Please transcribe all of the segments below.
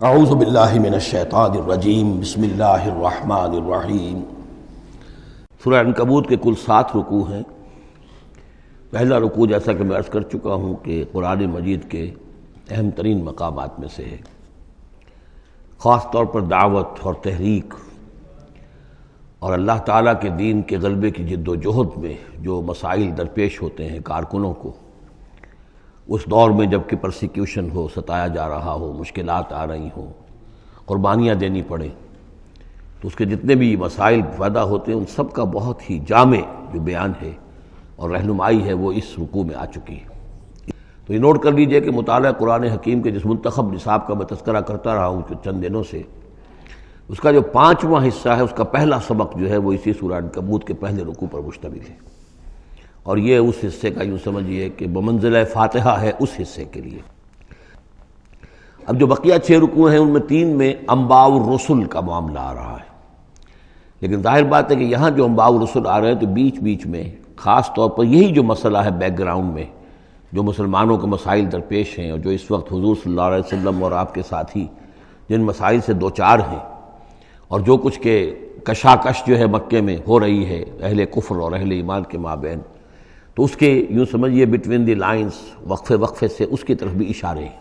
اعوذ باللہ من الشیطان الرجیم بسم اللہ الرحمن الرحیم۔ سورہ عنکبوت کے کل 7 رکوع ہیں۔ پہلا رکوع جیسا کہ میں عرض کر چکا ہوں کہ قرآن مجید کے اہم ترین مقامات میں سے ہے، خاص طور پر دعوت اور تحریک اور اللہ تعالیٰ کے دین کے غلبے کی جد و جہد میں جو مسائل درپیش ہوتے ہیں کارکنوں کو، اس دور میں جب کہ پرسیکیوشن ہو، ستایا جا رہا ہو، مشکلات آ رہی ہوں، قربانیاں دینی پڑیں، تو اس کے جتنے بھی مسائل پیدا ہوتے ہیں ان سب کا بہت ہی جامع جو بیان ہے اور رہنمائی ہے وہ اس رکوع میں آ چکی ہے۔ تو یہ نوٹ کر لیجئے کہ مطالعہ قرآن حکیم کے جس منتخب نصاب کا میں تذکرہ کرتا رہا ہوں چند دنوں سے، اس کا جو 5واں حصہ ہے، اس کا پہلا سبق جو ہے وہ اسی سورہ عنکبوت کے پہلے رکوع پر مشتمل ہے، اور یہ اس حصے کا یوں سمجھیے کہ بمنزلہ فاتحہ ہے اس حصے کے لیے۔ اب جو بقیہ 6 رکوع ہیں ان میں 3 میں انباء الرسل کا معاملہ آ رہا ہے، لیکن ظاہر بات ہے کہ یہاں جو انباء الرسل آ رہے ہیں تو بیچ بیچ میں خاص طور پر یہی جو مسئلہ ہے بیک گراؤنڈ میں جو مسلمانوں کے مسائل درپیش ہیں اور جو اس وقت حضور صلی اللہ علیہ وسلم اور آپ کے ساتھی جن مسائل سے دوچار ہیں، اور جو کچھ کہ کشاکش جو ہے مکے میں ہو رہی ہے اہل کفر اور اہل ایمان کے مابین، تو اس کے یوں سمجھیے بٹوین دی لائنز وقفے وقفے سے اس کی طرف بھی اشارے ہیں۔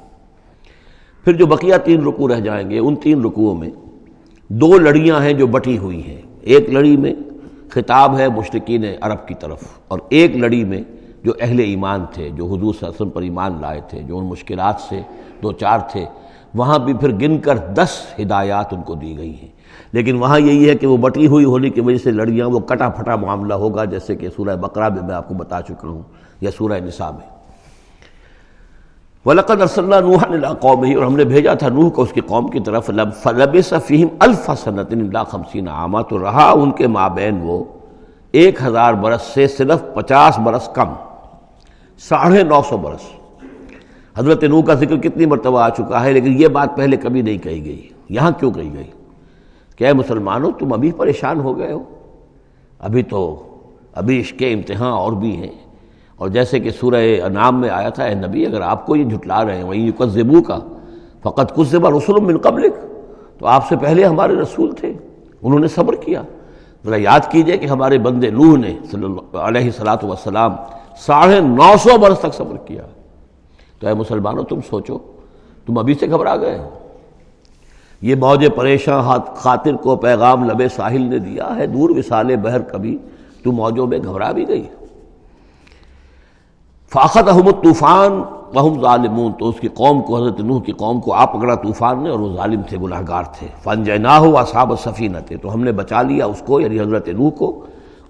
پھر جو بقیہ 3 رکوع رہ جائیں گے ان 3 رکوعوں میں 2 لڑیاں ہیں جو بٹی ہوئی ہیں۔ ایک لڑی میں خطاب ہے مشرکین عرب کی طرف، اور ایک لڑی میں جو اہل ایمان تھے، جو حضور صلی اللہ علیہ وسلم پر ایمان لائے تھے، جو ان مشکلات سے دوچار تھے، وہاں بھی پھر گن کر 10 ہدایات ان کو دی گئی ہیں۔ لیکن وہاں یہی ہے کہ وہ بٹی ہوئی ہونے کی وجہ سے لڑیاں وہ کٹا پھٹا معاملہ ہوگا، جیسے کہ سورہ بقرہ میں آپ کو بتا چکا ہوں یا سورہ نساء میں۔ وَلَقَدْ أَرْسَلْنَا نُوحًا إِلَىٰ قَوْمِهِ، اور ہم نے بھیجا تھا نوح کو اس کی قوم کی طرف، فَلَبِثَ فِيهِمْ أَلْفَ سَنَةٍ إِلَّا 50 عاما، تو رہا ان کے مابین وہ 1000 برس سے صرف 50 برس کم، 950 برس۔ حضرت نوح کا ذکر کتنی مرتبہ آ چکا ہے، لیکن یہ بات پہلے کبھی نہیں کہی گئی، یہاں کیوں کہی گئی کہ اے مسلمانوں تم ابھی پریشان ہو گئے ہو، ابھی اس کے امتحان اور بھی ہیں۔ اور جیسے کہ سورہ انعام میں آیا تھا، اے نبی اگر آپ کو یہ جھٹلا رہے ہیں وَإِن يُكَذِّبُوكَ فَقَدْ كُذِّبَ رُسُلٌ مِّن قَبْلِكَ، تو آپ سے پہلے ہمارے رسول تھے، انہوں نے صبر کیا۔ ذرا یاد کیجئے کہ ہمارے بندے نوح نے صلی اللہ علیہ السلام 950 برس تک صبر کیا۔ تو اے مسلمانوں تم سوچو، تم ابھی سے گھبرا گئے ہو۔ یہ موج پریشاں خاطر کو پیغام لبے ساحل نے دیا ہے، دور وصال بحر کبھی تو موجوں میں گھبرا بھی گئی۔ فَأَخَذَهُمُ الطُّوفَانُ وَهُمْ ظَالِمُونَ، تو اس کی قوم کو، حضرت نوح کی قوم کو آ پکڑا طوفان نے اور وہ ظالم تھے، گناہگار تھے۔ فَأَنجَيْنَاهُ وَأَصْحَابَ السَّفِينَةِ، تو ہم نے بچا لیا اس کو یعنی حضرت نوح کو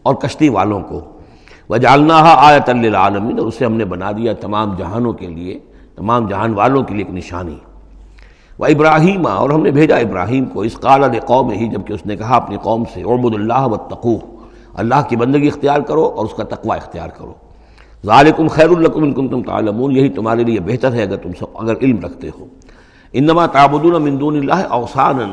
اور کشتی والوں کو۔ وَجَعَلْنَاهَا آیَةً لِّلْعَالَمِينَ، اور اسے ہم نے بنا دیا تمام جہانوں کے لیے، تمام جہان والوں کے لیے ایک نشانی۔ وَإِبْرَاهِيمَ، اور ہم نے بھیجا ابراہیم کو، اذ قال لقومہ، جبکہ اس نے کہا اپنی قوم سے، اعبدوا اللہ واتقوہ، اللہ کی بندگی اختیار کرو اور اس کا تقوی اختیار کرو۔ ذالکم خیر لکم ان کنتم تعلمون، یہی تمہارے لیے بہتر ہے اگر علم رکھتے ہو۔ انما تعبدون من دون اللہ اوثانا،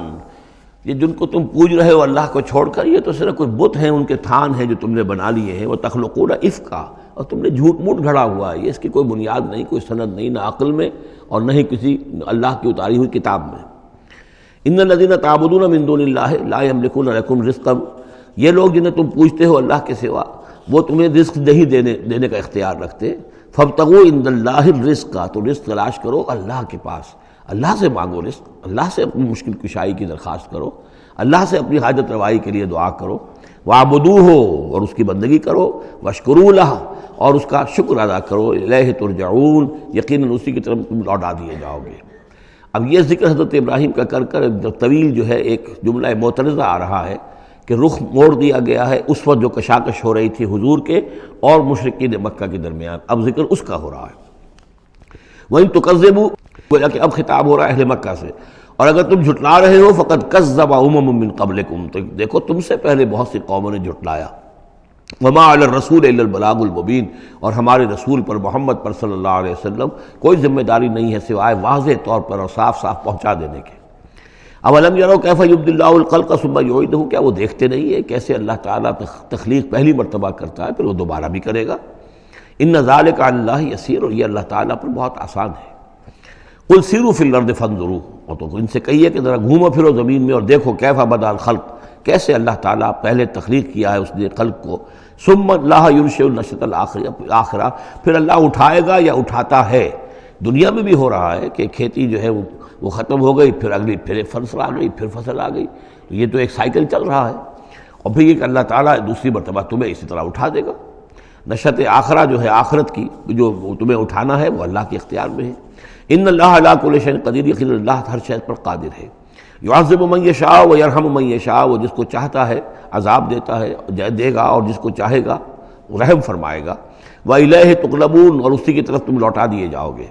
یہ جن کو تم پوج رہے ہو اللہ کو چھوڑ کر، یہ تو صرف کوئی بت ہیں، ان کے تھان ہیں جو تم نے بنا لیے ہیں۔ وتخلقون افکا، اور تم نے جھوٹ موٹ گھڑا ہوا ہے، یہ اس کی کوئی بنیاد نہیں، کوئی سند نہیں، نہ عقل میں اور نہ ہی کسی اللہ کی اتاری ہوئی کتاب میں۔ ان الذین تعبدون من دون اللہ لا یملکون لکم رزقا، یہ لوگ جنہیں تم پوجتے ہو اللہ کے سوا وہ تمہیں رزق نہیں دینے کا اختیار رکھتے۔ فابتغوا عند اللہ الرزق، تو رزق تلاش کرو اللہ کے پاس، اللہ سے مانگو رزق، اللہ سے اپنی مشکل کشائی کی درخواست کرو، اللہ سے اپنی حاجت روائی کے لیے دعا کرو۔ وَاعْبُدُوهُ، اور اس کی بندگی کرو۔ وَاشْكُرُوا لَهُ، اور اس کا شکر ادا کرو۔ الیہ ترجعون، یقیناً اسی کی طرف تم لوٹا دیے جاؤ گے۔ اب یہ ذکر حضرت ابراہیم کا کر طویل جو ہے ایک جملہ معترضہ آ رہا ہے کہ رخ موڑ دیا گیا ہے اس وقت جو کشاکش ہو رہی تھی حضور کے اور مشرکین مکہ کے درمیان، اب ذکر اس کا ہو رہا ہے۔ وَإِن تُكَذِّبُوا، گویا کہ اب خطاب ہو رہا ہے اہل مکہ سے، اور اگر تم جھٹلا رہے ہو فقد کذب امم من قبلکم، تو دیکھو تم سے پہلے بہت سی قوموں نے جھٹلایا۔ وما علی الرسول الا البلاغ المبین، اور ہمارے رسول پر محمد پر صلی اللہ علیہ وسلم کوئی ذمہ داری نہیں ہے سوائے واضح طور پر اور صاف صاف پہنچا دینے کے۔ اولم یروا کیف یبدی اللہ الخلق ثم یعیدہ، کیا وہ دیکھتے نہیں ہے کیسے اللہ تعالیٰ تخلیق پہلی مرتبہ کرتا ہے پھر وہ دوبارہ بھی کرے گا۔ ان ذالک علی اللہ یسیر، اور یہ اللہ تعالیٰ پر بہت آسان ہے۔ قل سیروا فی الارض فانظروا، اور تو ان سے کہیے کہ ذرا گھومو پھرو زمین میں اور دیکھو کیف بدأ الخلق، کیسے اللہ تعالیٰ پہلے تخلیق کیا ہے اس نے خلق کو، ثم اللہ ينشئ النشأة الآخرہ، پھر اللہ اٹھائے گا یا اٹھاتا ہے۔ دنیا میں بھی ہو رہا ہے کہ کھیتی جو ہے وہ ختم ہو گئی، پھر اگلی پھر فصل آ گئی، پھر فصل آ گئی، تو یہ تو ایک سائیکل چل رہا ہے۔ اور پھر یہ کہ اللہ تعالیٰ دوسری مرتبہ تمہیں اسی طرح اٹھا دے گا۔ نشأۃ آخرہ جو ہے آخرت کی جو تمہیں اٹھانا ہے وہ اللہ کے اختیار میں ہے۔ ان اللہ علی کل شیء قدیر، یقیناً اللہ ہر شے پر قادر ہے۔ یعذب من یشاء ویرحم من یشاء، وہ جس کو چاہتا ہے عذاب دیتا ہے دے گا، اور جس کو چاہے گا رحم فرمائے گا۔ وإلیہ تقلبون، اور اسی کی طرف تم لوٹا دیے جاؤ گے۔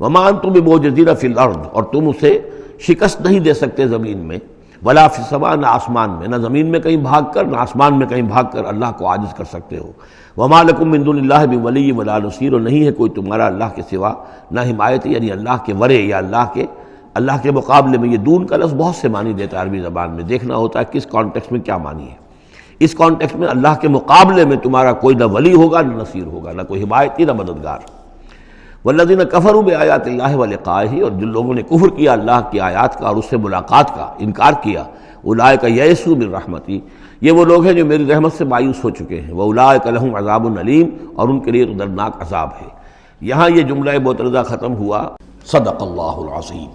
وما انتم بمعجزین فی الارض، اور تم اسے شکست نہیں دے سکتے زمین میں، ولا فی السماء، نہ آسمان میں، نہ زمین میں کہیں بھاگ کر نہ آسمان میں کہیں بھاگ کر اللہ کو عاجز کر سکتے ہو۔ وما لکم من دون اللہ من ولی ولا نصیر، اور نہیں ہے کوئی تمہارا اللہ کے سوا نہ حمایتی، یعنی اللہ کے ورے یا اللہ کے مقابلے میں۔ یہ دون کا لفظ بہت سے معنی دیتا ہے عربی زبان میں، دیکھنا ہوتا ہے کس کانٹیکسٹ میں کیا معنی ہے۔ اس کانٹیکسٹ میں اللہ کے مقابلے میں تمہارا کوئی نہ ولی ہوگا نہ نصیر ہوگا، نہ کوئی حمایتی نہ مددگار۔ والذین کفروا بآیات اللہ ولقائہ، اور جن لوگوں نے کفر کیا اللہ کی آیات کا اور اس سے ملاقات کا انکار کیا، اولئک یئسوا من رحمتی، یہ وہ لوگ ہیں جو میری رحمت سے مایوس ہو چکے ہیں۔ واولئک لہم عذاب علیم، اور ان کے لیے دردناک عذاب ہے۔ یہاں یہ جملہ معترضہ ختم ہوا۔ صدق اللہ العظیم۔